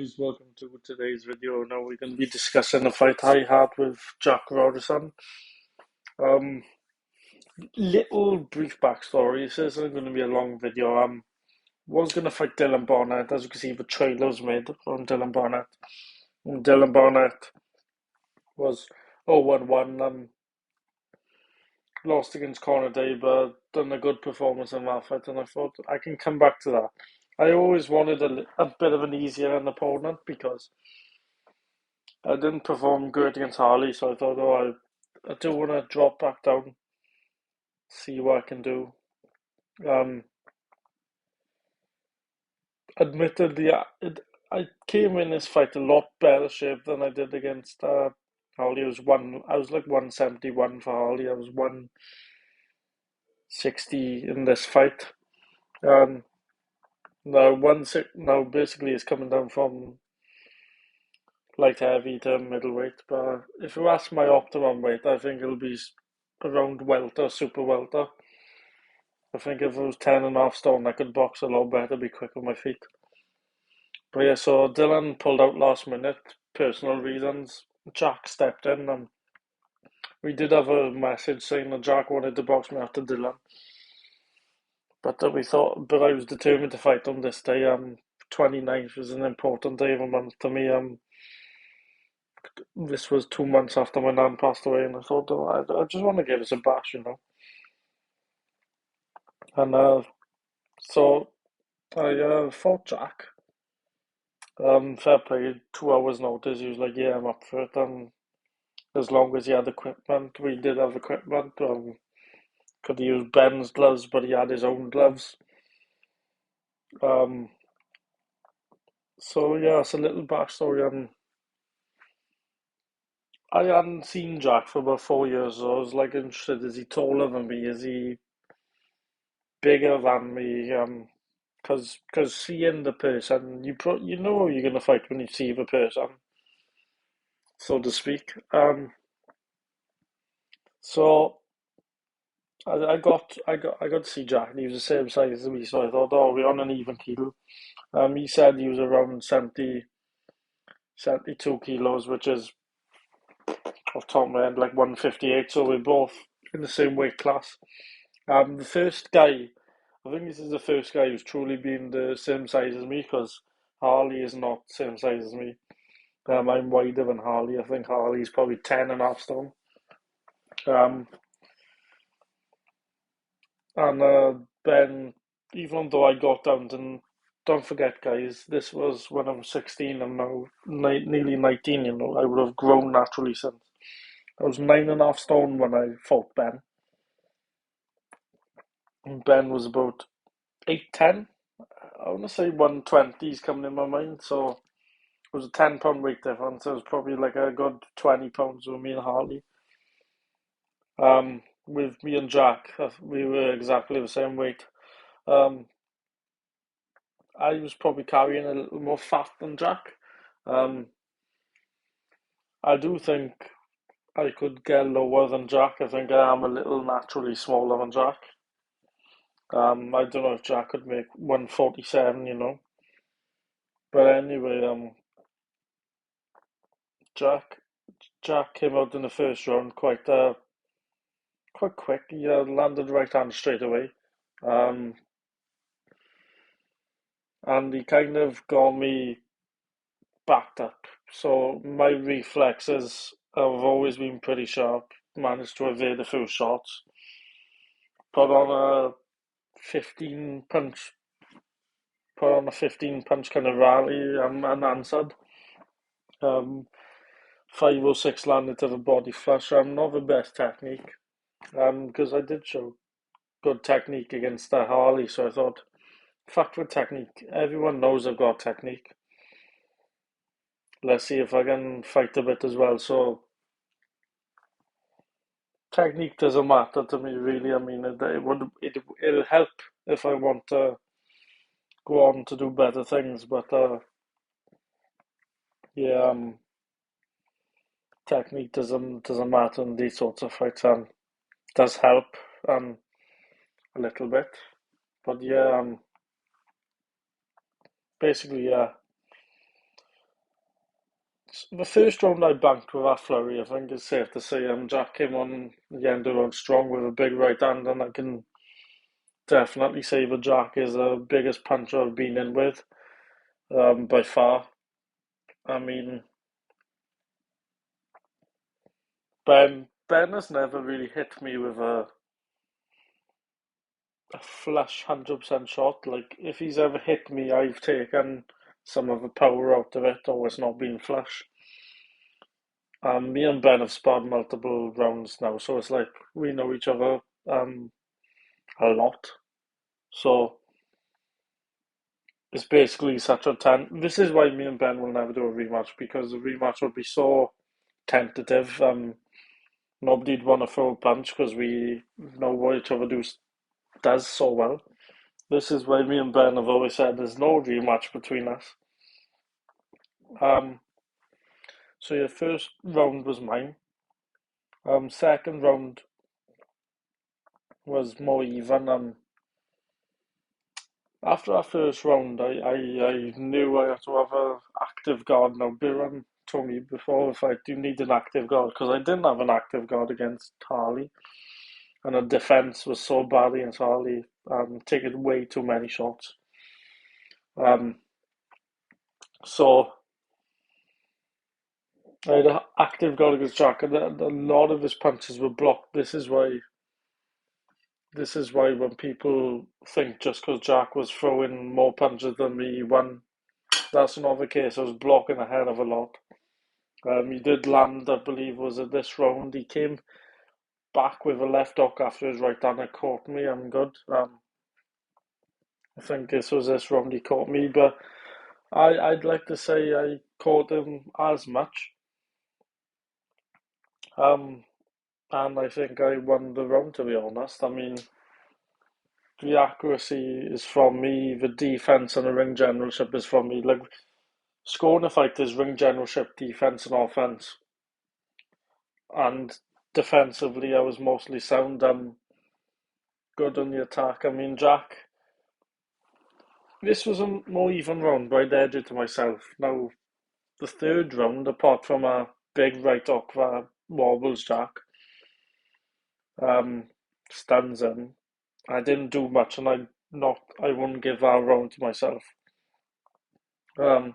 guys, welcome to today's video. Now we're going to be discussing a fight I had with Jack Rogerson. Um, Little brief backstory. This isn't going to be a long video. Was going to fight Dylan Barnett. As you can see, the trailer was made on Dylan Barnett. And Dylan Barnett was 0-1-1. Lost against Conor Daber. Done a good performance in that fight, and I thought I can come back to that. I always wanted a bit of an easier opponent because I didn't perform good against Harley, so I thought, I do want to drop back down, see what I can do. Um, Admittedly, I came in this fight a lot better shape than I did against Harley. I was like 171 for Harley. I was 160 in this fight. Now basically it's coming down from light heavy to middleweight. But if you ask my optimum weight, I think it'll be around welter, super welter. I think if it was 10.5 stone, I could box a lot better, be quick on my feet. But yeah, so Dylan pulled out last minute, personal reasons. Jack stepped in, and we did have a message saying that Jack wanted to box me after Dylan. But I was determined to fight on this day. 29th was an important day of the month to me. This was 2 months after my nan passed away, and I thought, I just want to give us a bash. And so I fought Jack. Fair play, 2 hours notice. He was like, "Yeah, I'm up for it." And as long as he had equipment, we did have equipment. Could use Ben's gloves, but he had his own gloves. Um, so yeah, it's a little backstory. I hadn't seen Jack for about 4 years, so I was like interested: is he taller than me? Is he bigger than me? Because seeing the person, you know you're gonna fight when you see the person, so to speak. So I got to see Jack, and he was the same size as me, so I thought, oh, we're on an even keel. He said he was around 72 kilos, which is off the top of my head like 158. So we're both in the same weight class. The first guy, I think this is the first guy who's truly been the same size as me, because Harley is not the same size as me. I'm wider than Harley. I think Harley's probably 10.5 stone. Um, And Ben, even though I got down to, don't forget, guys, this was when I was 16. I'm now nearly 19. I would have grown naturally since. I was 9.5 stone when I fought Ben. And Ben was about 8'10". I want to say 120 is coming in my mind. So it was a 10 pound weight difference. It was probably like a good 20 pounds with me and Harley. With me and Jack, we were exactly the same weight. Um, I was probably carrying a little more fat than Jack. Um, I do think I could get lower than Jack. I think I am a little naturally smaller than Jack. I don't know if Jack could make 147. But anyway, Jack Jack came out in the first round quite quick. He landed right hand straight away. Um, and he kind of got me backed up. So my reflexes have always been pretty sharp. Managed to evade a few shots. Put on a 15 punch, put on a 15 punch kind of rally and answered. Um, 5 or 6 landed to the body flush. Not the best technique. Because I did show good technique against Harley, so I thought, fuck with technique. Everyone knows I've got technique. Let's see if I can fight a bit as well. So technique doesn't matter to me really. I mean, it'll help if I want to go on to do better things. But yeah, technique doesn't matter in these sorts of fights. Does help a little bit. But yeah, basically yeah. The first round I banked with that flurry, I think it's safe to say Jack came on the end of the round strong with a big right hand, and I can definitely say that Jack is the biggest puncher I've been in with, by far. I mean, Ben has never really hit me with a flush 100% shot. Like, if he's ever hit me, I've taken some of the power out of it, or it's not been flush. Me and Ben have sparred multiple rounds now, so it's like we know each other a lot. So it's basically such a This is why me and Ben will never do a rematch, because the rematch would be so tentative. Nobody'd want to throw a punch because we know what each other does so well. This is why me and Ben have always said there's no rematch between us. Um, so your first round was mine. Second round was more even. After our first round, I knew I had to have a active guard. Now, Biran told me before if I do need an active guard, because I didn't have an active guard against Harley, and the defense was so bad against Harley, taking way too many shots. Um, so I had an active guard against Jack, and a lot of his punches were blocked. This is why when people think just because Jack was throwing more punches than me, he won, that's not the case. I was blocking a hell of a lot. He did land, I believe, was it this round? He came back with a left hook after his right hand and caught me. I'm good. I think this was this round he caught me, but I'd like to say I caught him as much. Um, and I think I won the round, to be honest. I mean, the accuracy is from me, the defense and the ring generalship is from me. Like, scoring a fight is ring generalship, defense, and offense. And defensively, I was mostly sound and good on the attack. I mean, Jack, this was a more even round, but I'd edge it to myself. Now, the third round, apart from a big right hook that wobbles Jack, um, stuns him, I didn't do much, and I wouldn't give that round to myself. Um,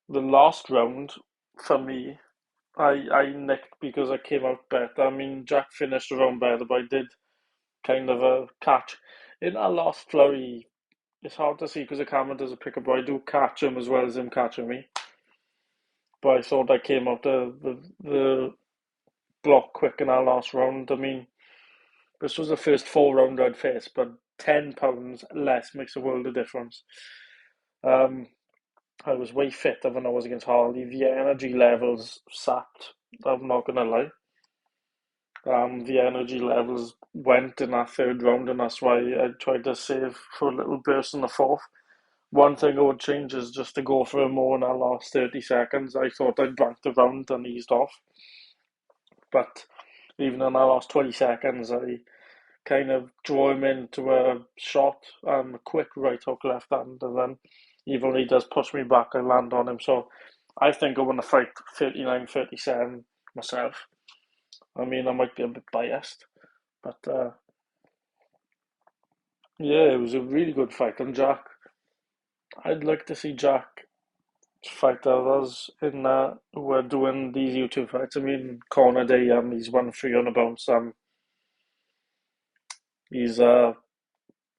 the last round, for me, I nicked because I came out better. I mean, Jack finished the round better, but I did kind of a catch. In our last flurry, it's hard to see because the camera doesn't pick up, but I do catch him as well as him catching me. But I thought I came out the block quick in our last round. I mean, this was the first full round I'd faced, but £10 less makes a world of difference. Um, I was way fitter than I was against Harley. The energy levels sapped. I'm not gonna lie. The energy levels went in that third round, and that's why I tried to save for a little burst in the fourth. One thing I would change is just to go for a more in our last 30 seconds. I thought I'd banked the round and eased off, but even in our last 20 seconds, I kind of draw him into a shot, a quick right hook left hand, and then even when he does push me back, I land on him. So I think I want to fight 39-37 myself. I mean, I might be a bit biased, but yeah, it was a really good fight. And Jack, I'd like to see Jack fight others in who are doing these YouTube fights. I mean, Conor Day, he's won 300 pounds. He's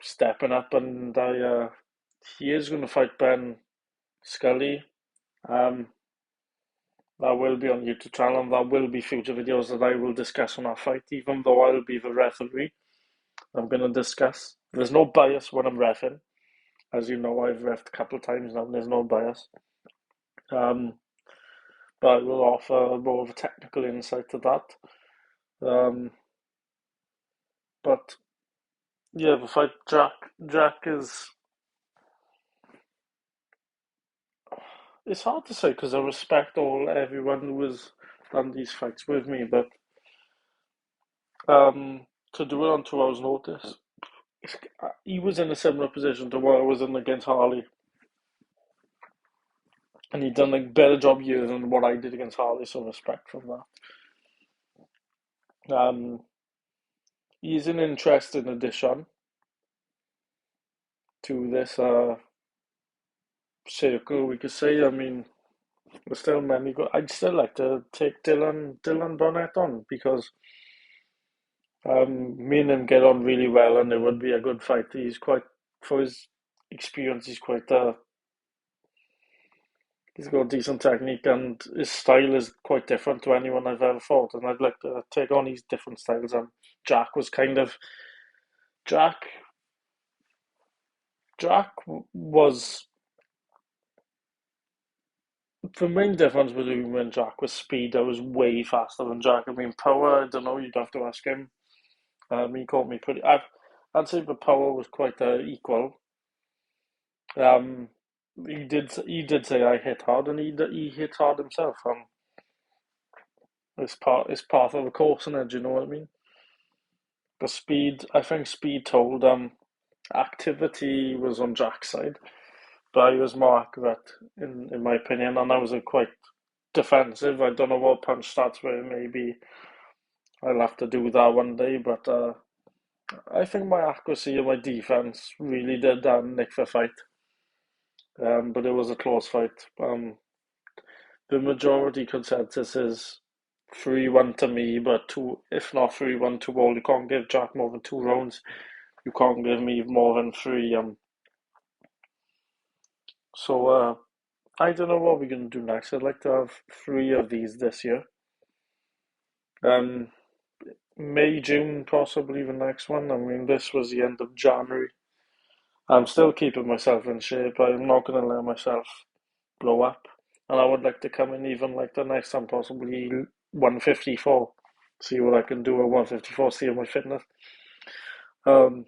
stepping up, and he is going to fight Ben Scully. Um, that will be on YouTube channel, and that will be future videos that I will discuss on that fight. Even though I'll be the referee, I'm going to discuss. There's no bias when I'm reffing. As you know, I've reffed a couple of times now, and there's no bias. Um, but I will offer more of a technical insight to that. Um, but yeah, the fight Jack is. It's hard to say because I respect everyone who has done these fights with me, but to do it on 2 hours' notice, he was in a similar position to what I was in against Harley. and he done a better job here than what I did against Harley. So respect from that. He's an interesting addition to this circle, we could say. I mean, there's still many. I'd still like to take Dylan Burnett on because me and him get on really well, and it would be a good fight. He's quite, for his experience, he's got decent technique, and his style is quite different to anyone I've ever fought. And I'd like to take on these different styles. And Jack was kind of Jack. Jack was the main difference between me and Jack was speed. I was way faster than Jack. I mean, power. I don't know. You'd have to ask him. He caught me pretty. I'd say the power was quite equal. Um, he did say I hit hard, and he hit hard himself. It's part of the course, and do you know what I mean? The speed, I think speed told. Activity was on Jack's side, but I was more accurate in my opinion, and I was a quite defensive. I don't know what punch stats were. Maybe I'll have to do that one day, but I think my accuracy and my defense really did nick the fight. But it was a close fight. The majority consensus is 3-1 to me, but two, if not 3-1 to all. You can't give Jack more than 2 rounds. You can't give me more than three. So I don't know what we're gonna do next. I'd like to have three of these this year. Um, May, June, possibly the next one. I mean, this was the end of January. I'm still keeping myself in shape. I'm not gonna let myself blow up. And I would like to come in even like the next time, possibly 154. See what I can do at 154, see my fitness. Um,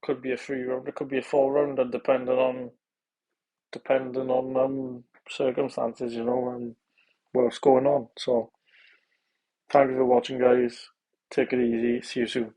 could be a 3 round, it could be a 4 rounder, depending on circumstances, and what's going on. So thank you for watching, guys. Take it easy. See you soon.